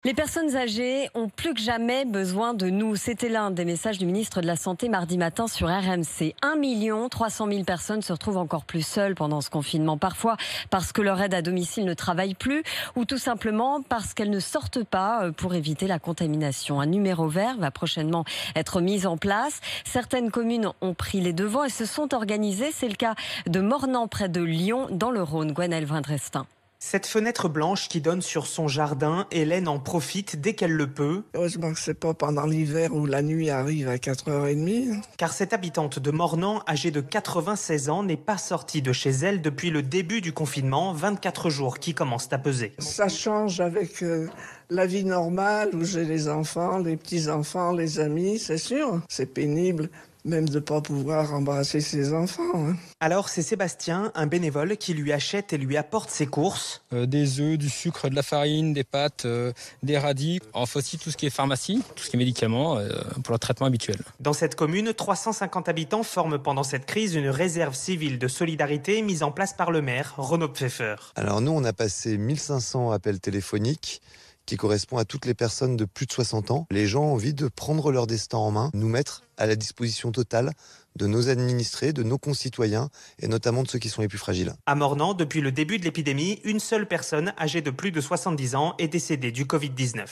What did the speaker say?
Les personnes âgées ont plus que jamais besoin de nous. C'était l'un des messages du ministre de la Santé mardi matin sur RMC. 1 300 000 personnes se retrouvent encore plus seules pendant ce confinement. Parfois parce que leur aide à domicile ne travaille plus ou tout simplement parce qu'elles ne sortent pas pour éviter la contamination. Un numéro vert va prochainement être mis en place. Certaines communes ont pris les devants et se sont organisées. C'est le cas de Mornan près de Lyon dans le Rhône. Gwenaëlle Vindrestin. Cette fenêtre blanche qui donne sur son jardin, Hélène en profite dès qu'elle le peut. Heureusement que c'est pas pendant l'hiver où la nuit arrive à 4h30. Car cette habitante de Mornan, âgée de 96 ans, n'est pas sortie de chez elle depuis le début du confinement, 24 jours qui commencent à peser. Ça change avec la vie normale où j'ai les enfants, les petits-enfants, les amis, c'est sûr. C'est pénible. Même de ne pas pouvoir embrasser ses enfants. Alors c'est Sébastien, un bénévole, qui lui achète et lui apporte ses courses. Des œufs, du sucre, de la farine, des pâtes, des radis. Enfin aussi tout ce qui est pharmacie, tout ce qui est médicaments pour leur traitement habituel. Dans cette commune, 350 habitants forment pendant cette crise une réserve civile de solidarité mise en place par le maire, Renaud Pfeffer. Alors nous, on a passé 1500 appels téléphoniques qui correspond à toutes les personnes de plus de 60 ans. Les gens ont envie de prendre leur destin en main, nous mettre à la disposition totale de nos administrés, de nos concitoyens et notamment de ceux qui sont les plus fragiles. À Mornan, depuis le début de l'épidémie, une seule personne âgée de plus de 70 ans est décédée du Covid-19.